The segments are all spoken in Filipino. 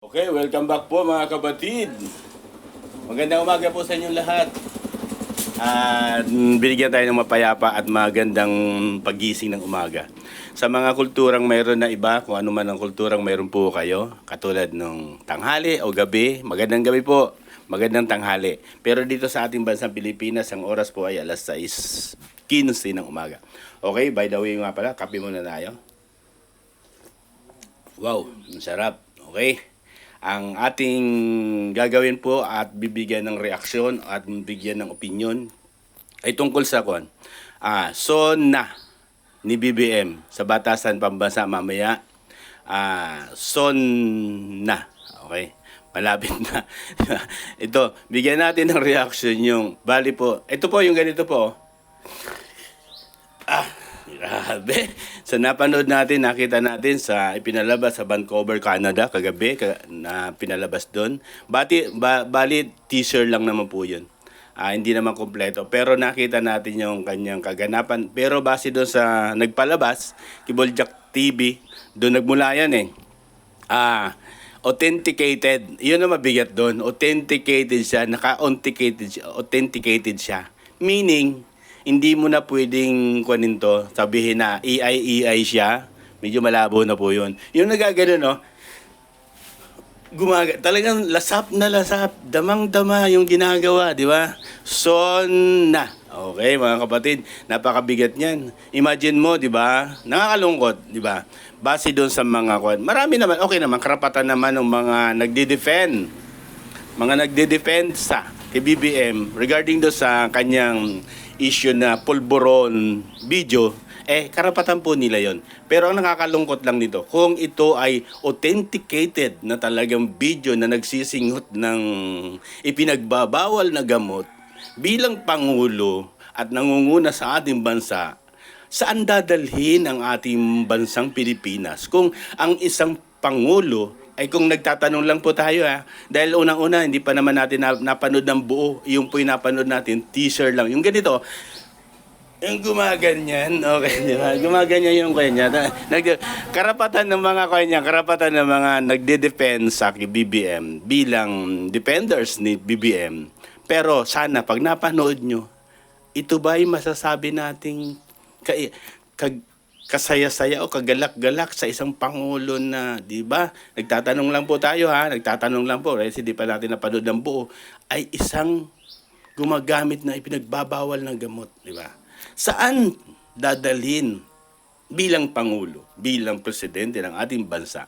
Okay, welcome back po mga kapatid. Magandang umaga po sa inyong lahat. At binigyan tayo ng mapayapa at magandang pagising ng umaga. Sa mga kulturang mayroon na iba, kung ano man ang kulturang mayroon po kayo, katulad ng tanghali o gabi, magandang gabi po, magandang tanghali. Pero dito sa ating bansang Pilipinas, ang oras po ay alas 6:15 ng umaga. Okay, by the way nga pala, kape muna tayo. Wow, ang sarap. Okay. Ang ating gagawin po at bibigyan ng reaksyon at bibigyan ng opinion ay tungkol sa SONA ni BBM sa Batasan Pambansa mamaya. SONA. Okay. Malapit na. Ito, bigyan natin ng reaction yung bali po. Ito po yung ganito po. Grabe. Sa napanood natin, nakita natin sa ipinalabas sa Vancouver, Canada, kagabi, na pinalabas doon. Bali, teaser lang naman po yun. Hindi naman kompleto. Pero nakita natin yung kanyang kaganapan. Pero base doon sa nagpalabas, Kiboljak TV, doon nagmula yan eh. Authenticated. Yun ang mabigat doon. Authenticated siya. Authenticated siya. Meaning, hindi mo na pwedeng kunin to, sabihin na AI siya. Medyo malabo na po yun. Yung nagagano, no? Talagang lasap na lasap. Damang-dama yung ginagawa, di ba? SONA. Okay, mga kapatid, napakabigat niyan. Imagine mo, di ba? Nakakalungkot, di ba? Base doon sa mga marami naman, okay naman, karapatan naman ng mga nagde-defend sa kay BBM regarding doon sa kanyang issue na pulburon video, karapatan po nila yon. Pero ang nakakalungkot lang nito, kung ito ay authenticated na talagang video na nagsisinghot ng ipinagbabawal na gamot bilang Pangulo at nangunguna sa ating bansa, saan dadalhin ang ating bansang Pilipinas kung ang isang Pangulo ay kung nagtatanong lang po tayo dahil unang-una hindi pa naman natin napanood ng buo, yung po yung napanood natin, teaser lang. Yung ganito, yung gumaganyan, okay, di ba? Gumaganyan yung kanya. Karapatan ng mga nagde-defend sa BBM bilang defenders ni BBM. Pero sana pag napanood nyo, ito ba'y masasabi nating kasaya-saya o kagalak-galak sa isang Pangulo na, di ba? Nagtatanong lang po tayo nagtatanong lang po, kasi di pa natin napanood ng buo, ay isang gumagamit na ipinagbabawal ng gamot, di ba? Saan dadalhin bilang Pangulo, bilang Presidente ng ating bansa?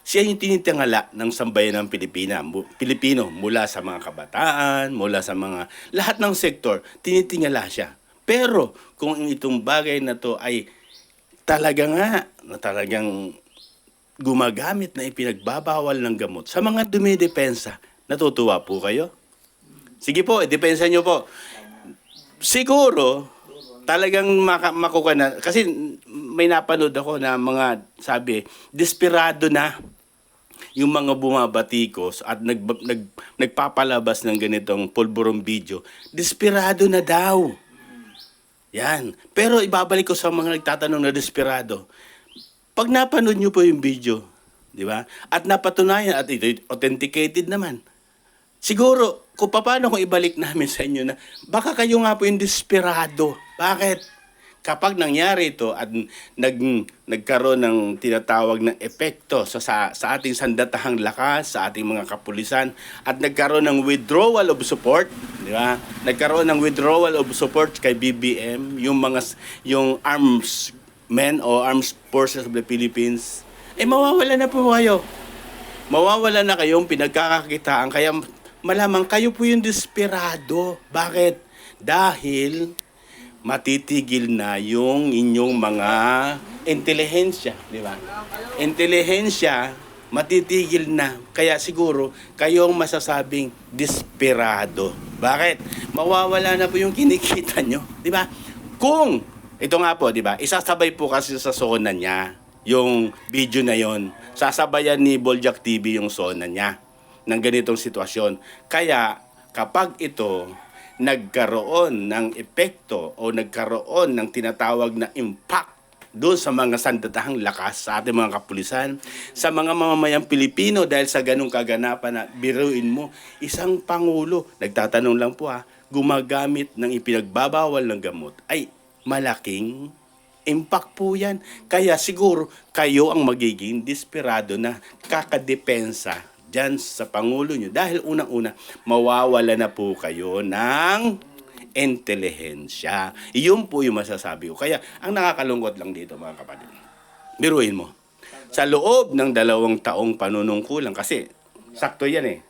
Siya yung tinitingala ng sambayan ng Pilipino mula sa mga kabataan, mula sa mga lahat ng sektor, tinitingala siya. Pero kung itong bagay na to ay talagang gumagamit na ipinagbabawal ng gamot sa mga dumidepensa, natutuwa po kayo? Sige po, depensa nyo po. Siguro, talagang na. Kasi may napanood ako na mga sabi, desperado na yung mga bumabatikos at nagpapalabas ng ganitong pulburong video. Desperado na daw. Yan. Pero ibabalik ko sa mga nagtatanong na desperado. Pag napanood nyo po yung video, di ba? At napatunayan, at ito authenticated naman. Siguro, kung paano kung ibalik namin sa inyo na, baka kayo nga po yung desperado. Bakit? Kapag nangyari ito at nagkaroon ng tinatawag ng epekto sa ating sandatahang lakas, sa ating mga kapulisan, at nagkaroon ng withdrawal of support, di ba? Nagkaroon ng withdrawal of support kay BBM, yung arms men o armed forces of the Philippines, mawawala na po kayo. Mawawala na kayong pinagkakakitaan, kaya malamang kayo po yung desperado. Bakit? Dahil matitigil na yung inyong mga intelihensya, di ba? Intelihensya, matitigil na. Kaya siguro, kayong masasabing desperado. Bakit? Mawawala na po yung kinikita nyo, di ba? Kung, ito nga po, di ba? Isasabay po kasi sa SONA niya, yung video na yon. Sasabayan ni Boljak TV yung SONA niya ng ganitong sitwasyon. Kaya, kapag ito nagkaroon ng epekto o nagkaroon ng tinatawag na impact doon sa mga sandatahang lakas sa ating mga kapulisan, sa mga mamamayang Pilipino dahil sa ganong kaganapan na biruin mo, isang pangulo, nagtatanong lang po gumagamit ng ipinagbabawal ng gamot, ay malaking impact po yan. Kaya siguro kayo ang magiging desperado na kakadepensa dyan sa Pangulo nyo. Dahil unang-una, mawawala na po kayo ng intelihensya. Iyon po yung masasabi ko. Kaya ang nakakalungkot lang dito mga kapatid, biruin mo, sa loob ng 2 taong panunungkulan, kasi sakto yan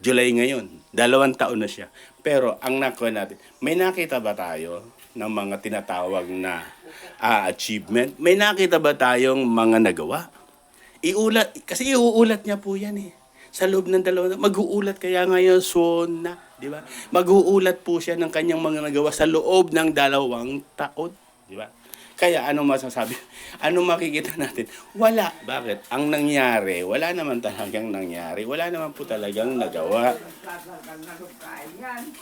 July ngayon, 2 taon na siya. Pero ang nakuha natin, may nakita ba tayo ng mga tinatawag na achievement? May nakita ba tayong mga nagawa? Kasi iuulat niya po yan sa loob ng 2 taon, mag-uulat kaya ngayon SONA, di ba? Mag-uulat po siya ng kanyang mga nagawa sa loob ng 2 taon, di ba? Kaya ano masasabi? Ano makikita natin? Wala. Bakit? Ang nangyari, wala naman talagang nangyari. Wala naman po talagang nagawa.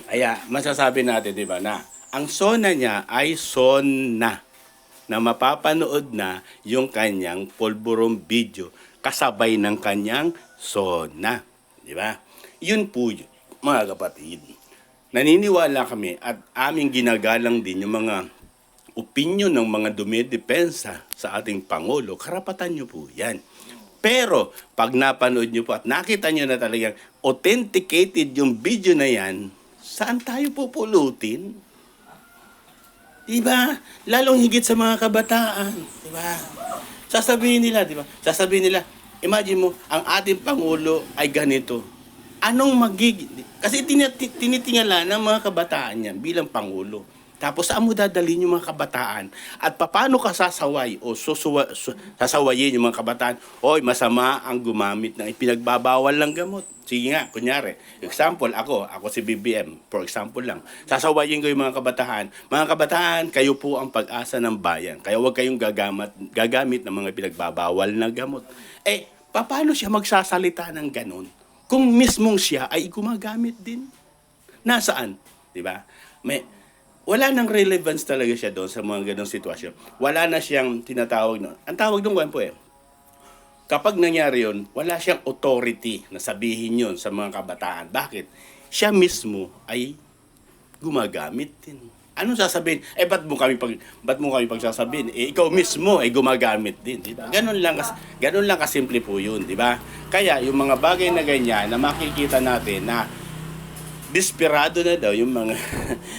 Kaya masasabi natin, di ba, na ang SONA niya ay SONA na mapapanood na yung kanyang polborong video kasabay ng kanyang SONA. Di ba? Yun po yun, mga kapatid. Naniniwala kami at aming ginagalang din yung mga opinion ng mga dumidepensa sa ating Pangulo. Karapatan nyo po yan. Pero pag napanood nyo po at nakita nyo na talagang authenticated yung video na yan, saan tayo pupulutin? Diba? Lalong higit sa mga kabataan. Diba? Sasabihin nila, imagine mo, ang ating Pangulo ay ganito. Anong magiging... Kasi tinitingala ng mga kabataan niya bilang Pangulo. Tapos saan mo dadalhin yung mga kabataan? At paano ka sasaway o sasawayin yung mga kabataan? Oy, masama ang gumamit ng ipinagbabawal ng gamot. Sige nga, kunyari, example, ako si BBM, for example lang. Sasawayin ko yung mga kabataan. Mga kabataan, kayo po ang pag-asa ng bayan. Kaya huwag kayong gagamit ng mga ipinagbabawal na gamot. Paano siya magsasalita ng ganon? Kung mismong siya ay gumagamit din. Nasaan? Diba? Wala nang relevance talaga siya doon sa mga ganong sitwasyon. Wala na siyang tinatawag na. Ang tawag doon po kapag nangyari yun, wala siyang authority na sabihin yun sa mga kabataan. Bakit? Siya mismo ay gumagamit din. Anong sasabihin? Ba't mo kami pagsasabihin? Ikaw mismo ay gumagamit din, di ba? Ganun lang kasimple po yun, di ba? Kaya yung mga bagay na ganyan na makikita natin na desperado na daw yung mga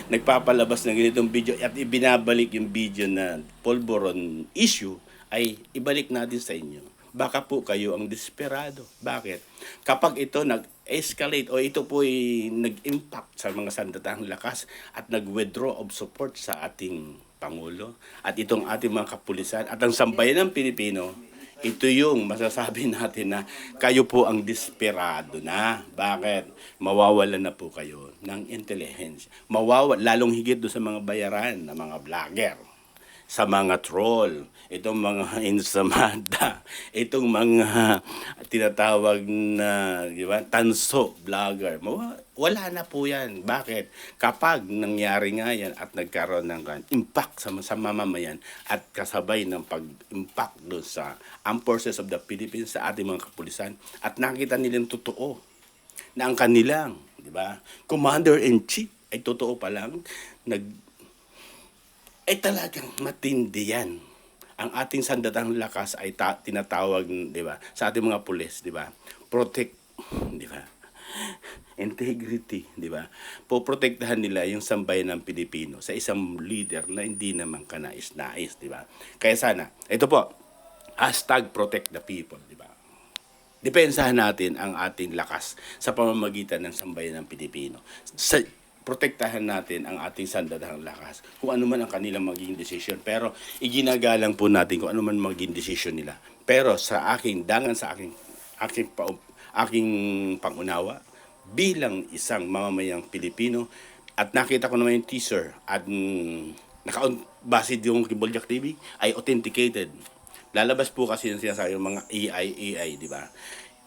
nagpapalabas ng ganitong video at ibinabalik yung video na polvoron issue, ay ibalik natin sa inyo. Baka po kayo ang desperado. Bakit? Kapag ito nag-escalate o ito po ay nag-impact sa mga sandatahang lakas at nag-withdraw of support sa ating Pangulo at itong ating mga kapulisan at ang sambayan ng Pilipino, ito yung masasabi natin na kayo po ang desperado na. Bakit? Mawawalan na po kayo ng intelligence. Lalong higit doon sa mga bayaran na mga vlogger, sa mga troll, itong mga insamada, itong mga tinatawag na, di ba, tanso vlogger. Wala na po yan. Bakit? Kapag nangyari nga yan at nagkaroon ng impact sa mamamayan at kasabay ng pag-impact doon sa Armed Forces of the Philippines, sa ating mga kapulisan, at nakita nilang totoo na ang kanilang, di ba, Commander-in-Chief ay totoo pa lang, talagang matindi yan. Ang ating sandatahang lakas ay tinatawag, di ba, sa ating mga pulis, di ba, protect, di ba, integrity, di ba, poprotektahan nila yung sambayan ng Pilipino sa isang leader na hindi naman kanais-nais, di ba. Kaya sana, ito po, #protect the people, di ba. Depensahan natin ang ating lakas sa pamamagitan ng sambayan ng Pilipino. Protektahan natin ang ating sandatahang lakas kung ano man ang kanilang magiging desisyon. Pero iginagalang po natin kung ano man magiging desisyon nila. Pero sa aking pangunawa bilang isang mamamayang Pilipino, at nakita ko naman yung teaser at base yung Kiboljak TV ay authenticated. Lalabas po kasi yung sinasabi yung mga AI, di ba?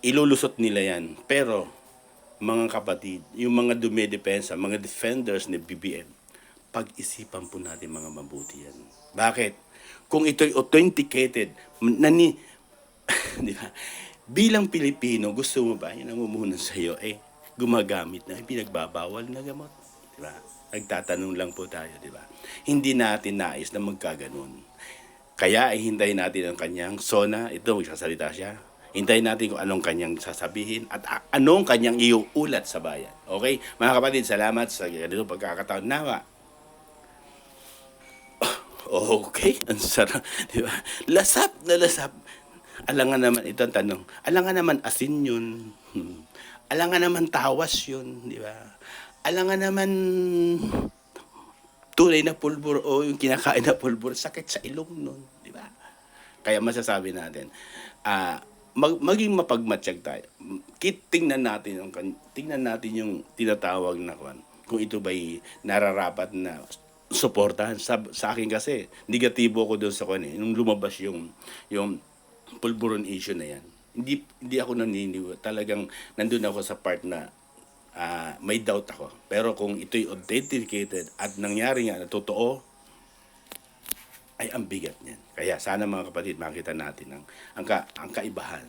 Ilulusot nila yan. Pero mga kapatid, yung mga dumidepensa, mga defenders ni BBM, pag-isipan po natin mga mabuti yan. Bakit? kung ito'y authenticated, nani, di ba? Bilang Pilipino, gusto mo ba, yung namumunan sa iyo, gumagamit na, pinagbabawal na gamot. Di ba? Nagtatanong lang po tayo, di ba? Hindi natin nais na magkaganon. Kaya hintayin natin ang kanyang sona, ito magsasalita siya. Hintayin natin kung anong kanyang sasabihin at anong kanyang iuulat sa bayan. Okay? Mga kapatid, salamat sa ganito pagkakataon. Nawa. Okay, ang sarap, di ba? Lasap na lasap. Alangan naman, ito ang tanong, alangan naman asin yun. Alangan naman tawas yun, di ba? Alangan naman tunay na pulbur o yung kinakain na pulbur, sakit sa ilong nun, di ba? Kaya masasabi natin, maging mapagmatsyag tayo. Tingnan natin yung tinatawag na kung ito ba'y nararapat na suportahan. Sa akin kasi, negatibo ko doon sa nung lumabas yung pulburon issue na yan. Hindi ako naniniwala. Talagang nandun ako sa part na may doubt ako. Pero kung ito'y authenticated at nangyari nga na totoo, ay ang bigat niyan. Kaya sana mga kapatid, makita natin ang kaibahan.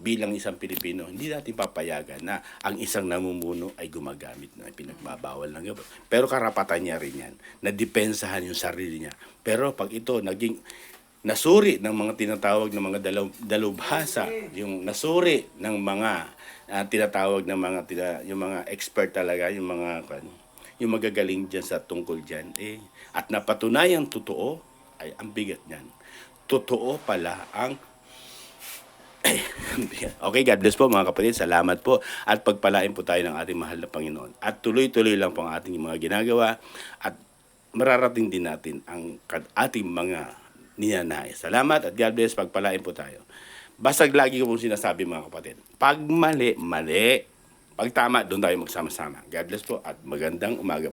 Bilang isang Pilipino, hindi natin papayagan na ang isang namumuno ay gumagamit na pinagbabawal ng gamot. Pero karapatan niya rin yan, na depensahan yung sarili niya. Pero pag ito naging nasuri ng mga tinatawag ng mga dalubhasa, yung nasuri ng mga tinatawag ng yung mga expert talaga, yung magagaling diyan sa tungkol diyan, at napatunayang totoo, ay ang bigat niyan. Totoo pala ang okay, God bless po mga kapatid. Salamat po at pagpalain po tayo ng ating mahal na Panginoon. At tuloy-tuloy lang po ang ating mga ginagawa at mararating din natin ang ating mga ninanais. Salamat at God bless. Pagpalain po tayo. Basta lagi ko pong sinasabi mga kapatid, pag mali, mali. Pag tama, doon tayo magsama-sama. God bless po at magandang umaga.